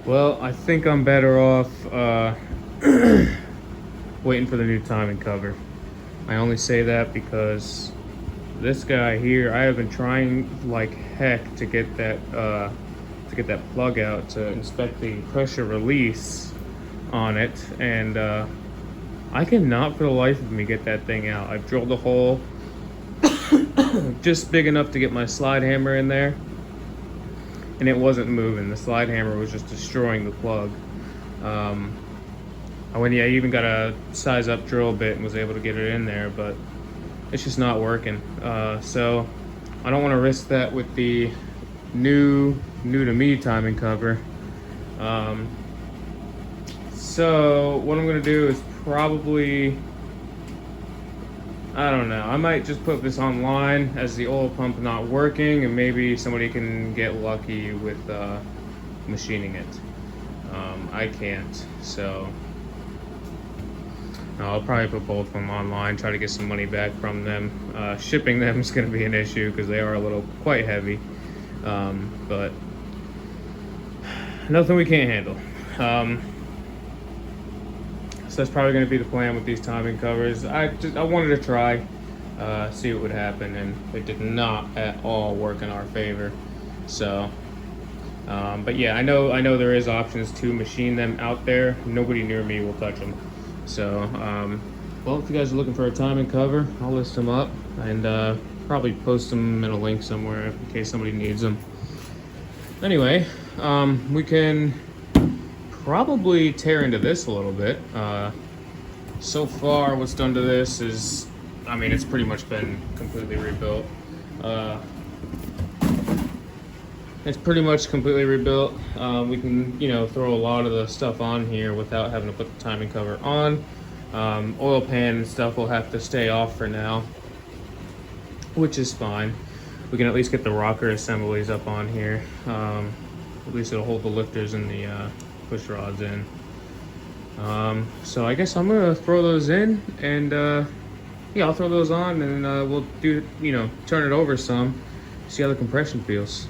Well, I think I'm better off waiting for the new timing cover. I only say that because this guy here, I have been trying like heck to get that plug out to inspect the pressure release on it, and I cannot for the life of me get that thing out. I've drilled a hole just big enough to get my slide hammer in there, and it wasn't moving. The slide hammer was just destroying the plug. I even got a size up drill bit and was able to get it in there, but it's just not working. So I don't want to risk that with the new to me timing cover. So what I'm gonna do is probably, I don't know, I might just put this online as the oil pump not working, and maybe somebody can get lucky with machining it. I can't, so I'll probably put both of them online, try to get some money back from them. Shipping them is going to be an issue because they are quite heavy, but nothing we can't handle. So that's probably going to be the plan with these timing covers. I wanted to try, see what would happen, and it did not at all work in our favor. So, but yeah, I know there is options to machine them out there. Nobody near me will touch them. So, well, if you guys are looking for a timing cover, I'll list them up and probably post them in a link somewhere in case somebody needs them. Anyway, we can probably tear into this a little bit. So far, what's done to this is, I mean, it's pretty much been completely rebuilt. It's pretty much completely rebuilt. We can, throw a lot of the stuff on here without having to put the timing cover on. Oil pan and stuff will have to stay off for now, which is fine. We can at least get the rocker assemblies up on here. At least it'll hold the lifters and the push rods in. So I guess I'm gonna throw those in, and yeah, I'll throw those on, and we'll turn it over some, see how the compression feels.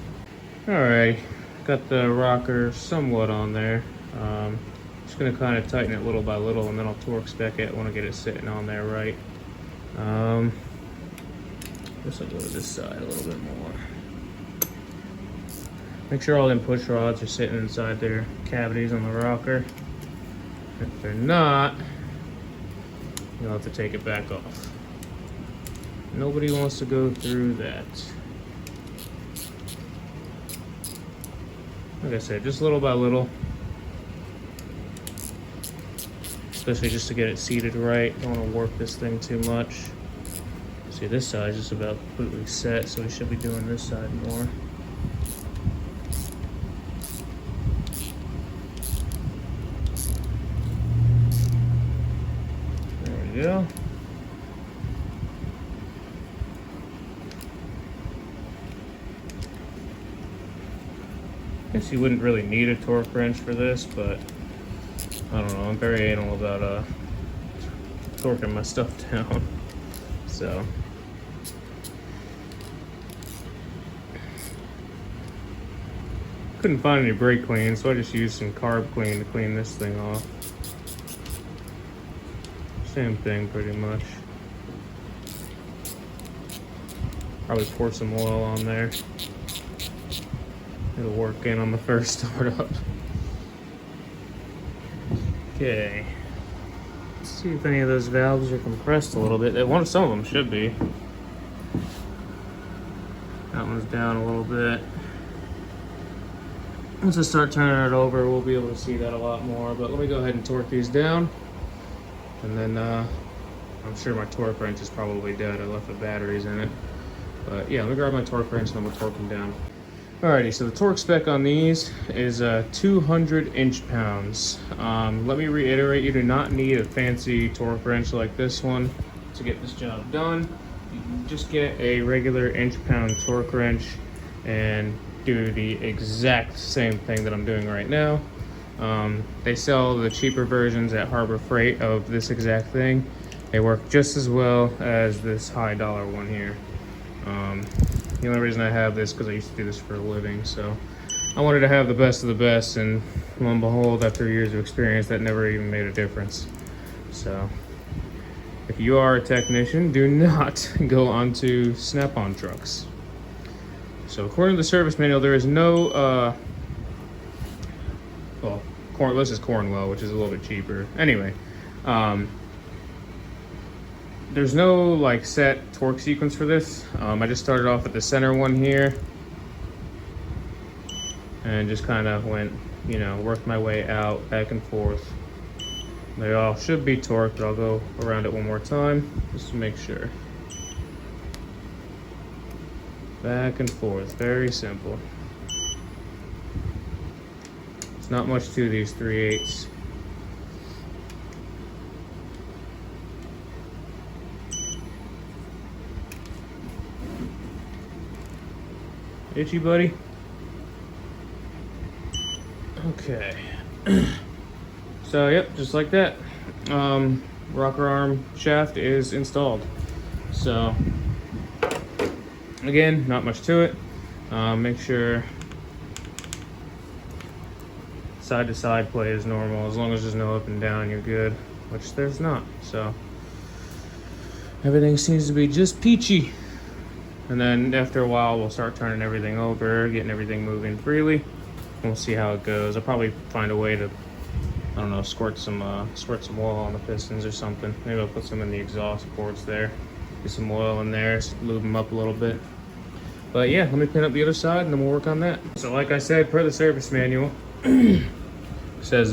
Alright, got the rocker somewhat on there. Just gonna kind of tighten it little by little, and then I'll torque spec it. I want to get it sitting on there right. Guess I'll go to this side a little bit more. Make sure all them push rods are sitting inside their cavities on the rocker. If they're not, you'll have to take it back off. Nobody wants to go through that. Like I said, just little by little. Especially just to get it seated right. Don't want to warp this thing too much. See, this side is just about completely set, so we should be doing this side more. There we go. Guess you wouldn't really need a torque wrench for this, but I don't know, I'm very anal about torquing my stuff down. So couldn't find any brake clean, so I just used some carb clean to clean this thing off. Same thing pretty much. Probably pour some oil on there. It'll work in on the first startup. Okay. Let's see if any of those valves are compressed a little bit. Some of them should be. That one's down a little bit. Once I start turning it over, we'll be able to see that a lot more. But let me go ahead and torque these down. And then I'm sure my torque wrench is probably dead. I left the batteries in it. But yeah, let me grab my torque wrench and then we'll torque them down. Alrighty, so the torque spec on these is 200 inch-pounds. Let me reiterate, you do not need a fancy torque wrench like this one to get this job done. You can just get a regular inch-pound torque wrench and do the exact same thing that I'm doing right now. They sell the cheaper versions at Harbor Freight of this exact thing. They work just as well as this high dollar one here. The only reason I have this because I used to do this for a living, so I wanted to have the best of the best, and lo and behold, after years of experience, that never even made a difference. So if you are a technician, do not go onto Snap-on trucks. So according to the service manual, there is no, this is Cornwell, which is a little bit cheaper. Anyway, there's no like set torque sequence for this. I just started off at the center one here and just kind of went, you know, worked my way out, back and forth. They all should be torqued, but I'll go around it one more time just to make sure. Back and forth, very simple. It's not much to these 3/8. Itchy, buddy? Okay. So, yep, just like that. Rocker arm shaft is installed. So, again, not much to it. Make sure side to side play is normal. As long as there's no up and down, you're good, which there's not. So, everything seems to be just peachy. And then after a while, we'll start turning everything over, getting everything moving freely. We'll see how it goes. I'll probably find a way to, I don't know, squirt some oil on the pistons or something. Maybe I'll put some in the exhaust ports there. Get some oil in there, lube them up a little bit. But yeah, let me pin up the other side and then we'll work on that. So like I said, per the service manual, it says,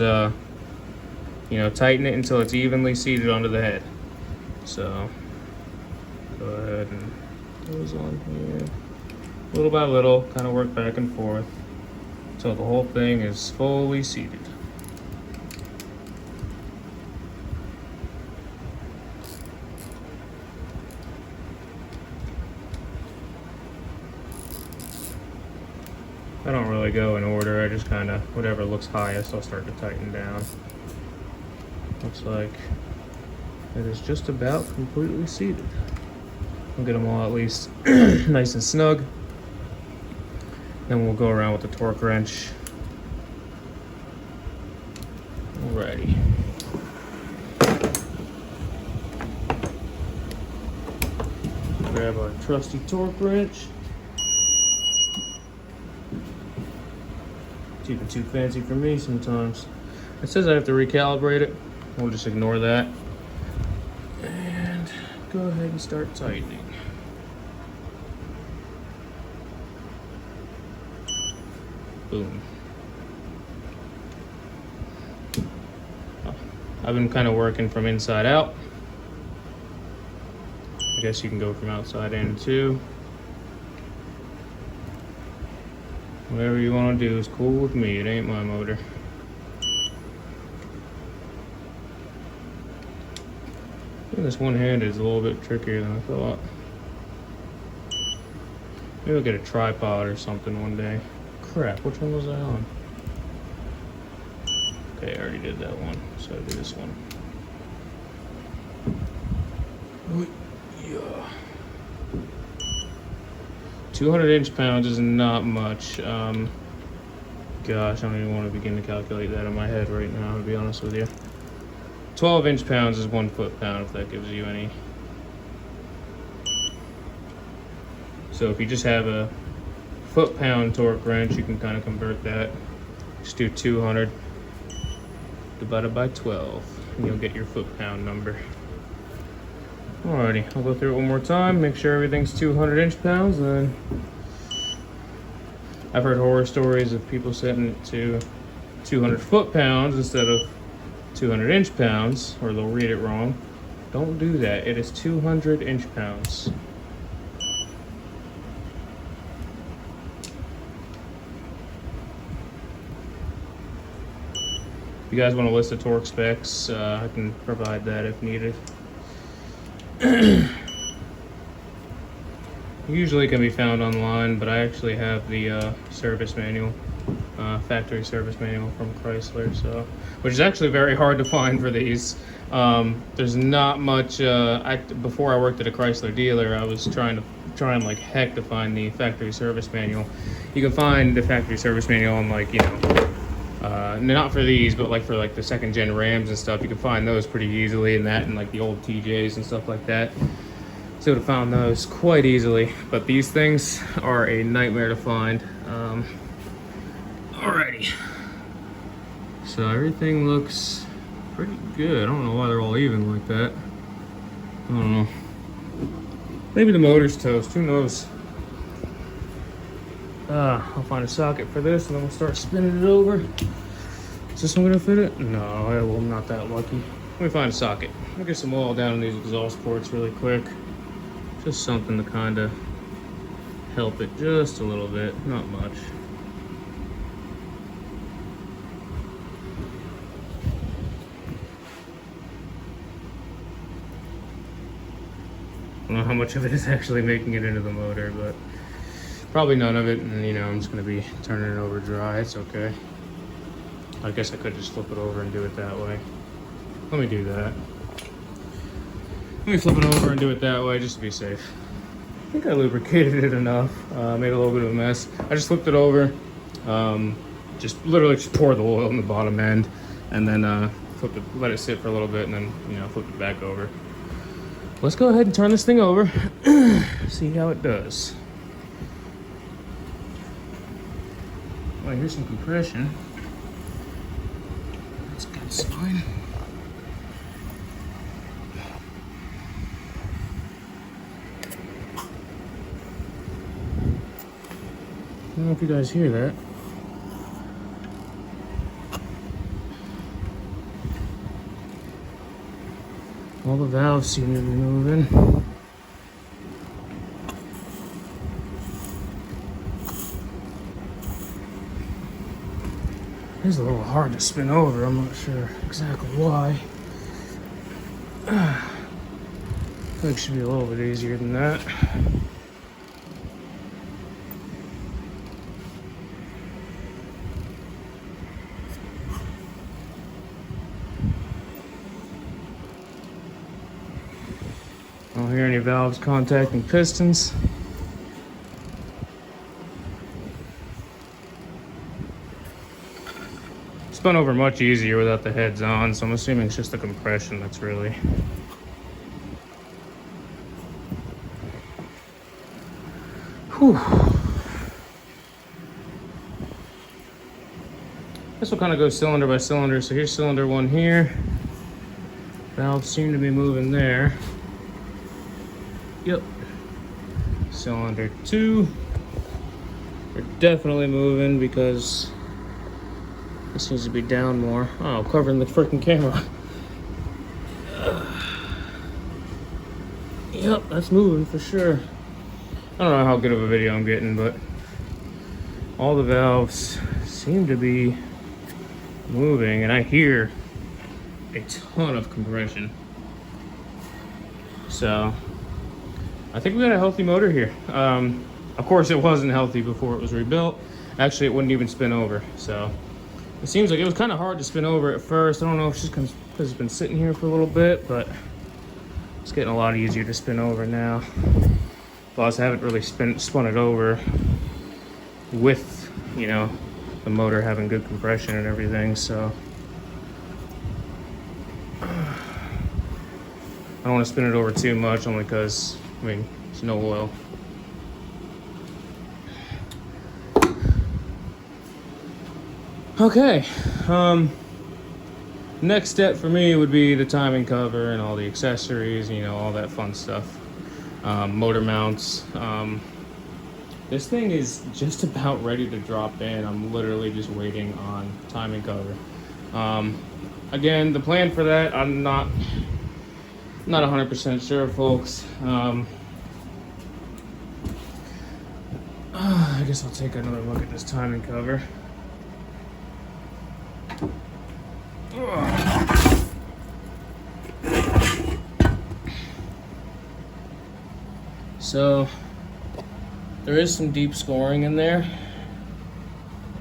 you know, tighten it until it's evenly seated onto the head. So go ahead and goes on here, little by little, kind of work back and forth until the whole thing is fully seated. I don't really go in order, I just kind of, whatever looks highest, I'll start to tighten down. Looks like it is just about completely seated. I'll get them all at least nice and snug. Then we'll go around with the torque wrench. Alrighty. Grab our trusty torque wrench. Keep it too fancy for me sometimes. It says I have to recalibrate it. We'll just ignore that. And go ahead and start tightening. Boom. I've been kind of working from inside out. I guess you can go from outside in too. Whatever you want to do is cool with me. It ain't my motor. I think this one-handed is a little bit trickier than I thought. Maybe I'll get a tripod or something one day. Crap, which one was I on? Okay, I already did that one, so I'll do this one. Yeah. 200 inch-pounds is not much. Gosh, I don't even want to begin to calculate that in my head right now, to be honest with you. 12 inch-pounds is 1 foot-pound, if that gives you any. So if you just have a foot-pound torque wrench, you can kind of convert that. Just do 200 divided by 12, and you'll get your foot-pound number. Alrighty, I'll go through it one more time, make sure everything's 200 inch-pounds, and then I've heard horror stories of people setting it to 200 foot-pounds instead of 200 inch-pounds, or they'll read it wrong. Don't do that, it is 200 inch-pounds. If you guys want to list the torque specs, I can provide that if needed. Usually can be found online, but I actually have the service manual factory service manual from Chrysler, so which is actually very hard to find for these. There's not much. Before I worked at a Chrysler dealer, I was trying like heck to find the factory service manual. You can find the factory service manual on, like, you know, not for these, but like for like the second gen Rams and stuff. You can find those pretty easily, and that and like the old TJs and stuff like that. So I would have found those quite easily, but these things are a nightmare to find. Alrighty, so everything looks pretty good. I don't know why they're all even like that. I don't know. Maybe the motor's toast, who knows? I'll find a socket for this and then we'll start spinning it over. Is this one gonna fit it? No, I'm not that lucky. Let me find a socket. I'll get some oil down in these exhaust ports really quick. Just something to kind of help it just a little bit, not much. I don't know how much of it is actually making it into the motor, but probably none of it. And, you know, I'm just going to be turning it over dry. It's okay. I guess I could just flip it over and do it that way. Let me do that. Let me flip it over and do it that way just to be safe. I think I lubricated it enough. Made a little bit of a mess. I just flipped it over. Just literally just poured the oil in the bottom end, and then let it sit for a little bit, and then, you know, flip it back over. Let's go ahead and turn this thing over, see how it does. Oh, I hear some compression. That's a good sign. I don't know if you guys hear that. All the valves seem to be moving. It's a little hard to spin over. I'm not sure exactly why. I think it should be a little bit easier than that. I don't hear any valves contacting pistons. Spun over much easier without the heads on, so I'm assuming it's just the compression that's really... Whew. This will kind of go cylinder by cylinder. So here's cylinder 1 here. Valves seem to be moving there. Yep. Cylinder 2. They're definitely moving because this needs to be down more. Oh, covering the freaking camera. Yep, that's moving for sure. I don't know how good of a video I'm getting, but all the valves seem to be moving, and I hear a ton of compression. So I think we got a healthy motor here. Of course, it wasn't healthy before it was rebuilt. Actually, it wouldn't even spin over. So it seems like it was kind of hard to spin over at first. I don't know if it's just because it's been sitting here for a little bit, but it's getting a lot easier to spin over now. Plus, I haven't really spun it over with, you know, the motor having good compression and everything, so I don't want to spin it over too much, only because, I mean, there's no oil. Okay, next step for me would be the timing cover and all the accessories, you know, all that fun stuff. Motor mounts. This thing is just about ready to drop in. I'm literally just waiting on timing cover. Again, the plan for that, I'm not 100% sure, folks. I guess I'll take another look at this timing cover. So there is some deep scoring in there.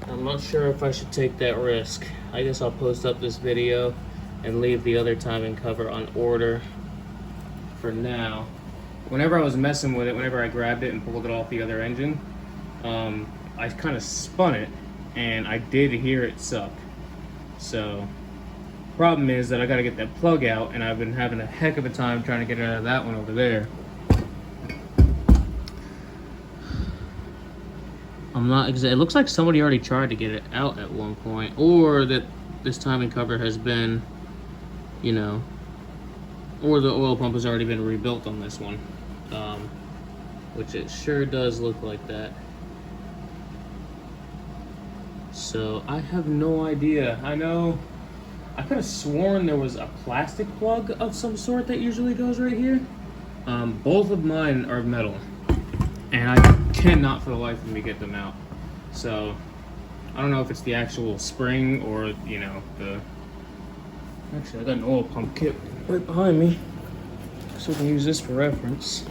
I'm I'm not sure if I should take that risk. I guess I'll post up this video and leave the other timing cover on order for now. Whenever I was messing with it, whenever I grabbed it and pulled it off the other engine, I kind of spun it and I did hear it suck. So problem is that I got to get that plug out, and I've been having a heck of a time trying to get it out of that one over there. I'm not exactly. It looks like somebody already tried to get it out at one point, or that this timing cover has been, you know, or the oil pump has already been rebuilt on this one, which it sure does look like that. So I have no idea. I know I could have sworn there was a plastic plug of some sort that usually goes right here. Both of mine are metal, and I cannot for the life of me get them out. So I don't know if it's the actual spring or, you know, the... Actually, I got an oil pump kit right behind me, so I can use this for reference.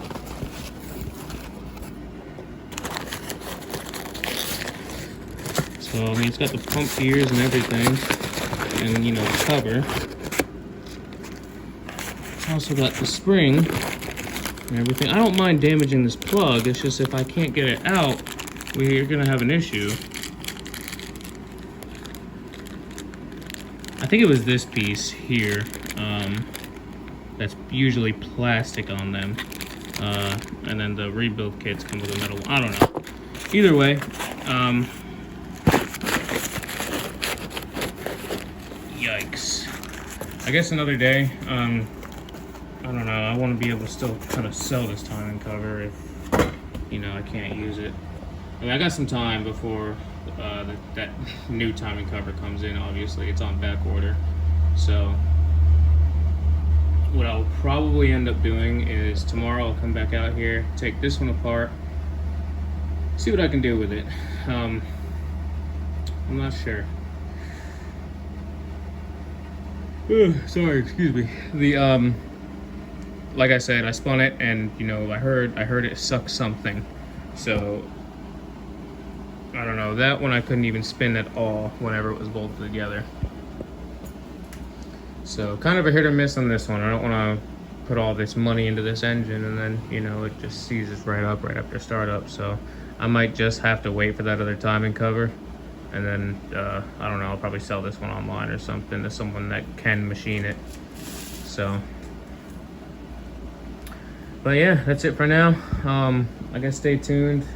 So, I mean, it's got the pump gears and everything, and, you know, the cover. It's also got the spring and everything. I don't mind damaging this plug, it's just if I can't get it out, we're gonna have an issue. I think it was this piece here, that's usually plastic on them. And then the rebuild kits come with a metal, I don't know. Either way, yikes. I guess another day. I don't know, I want to be able to still kind of sell this timing cover if, you know, I can't use it. I mean, I got some time before that new timing cover comes in, obviously. It's on back order. So what I'll probably end up doing is tomorrow I'll come back out here, take this one apart, see what I can do with it. I'm not sure. Sorry, excuse me. The like I said, I spun it, and you know, I heard it suck something. So I don't know, that one I couldn't even spin at all whenever it was bolted together. So kind of a hit or miss on this one. I don't want to put all this money into this engine and then, you know, it just seizes right up right after startup. So I might just have to wait for that other timing cover, and then I don't know, I'll probably sell this one online or something to someone that can machine it. So but yeah, that's it for now. I guess stay tuned.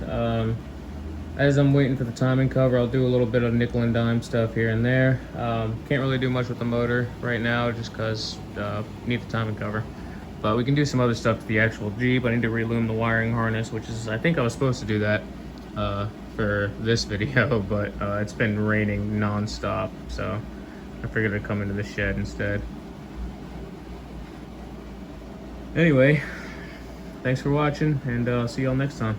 As I'm waiting for the timing cover, I'll do a little bit of nickel and dime stuff here and there. Can't really do much with the motor right now just because need the timing cover. But we can do some other stuff to the actual Jeep. I need to relume the wiring harness, which is, I think I was supposed to do that for this video, but it's been raining non-stop, so I figured I'd come into the shed instead. Anyway, thanks for watching, and I'll see y'all next time.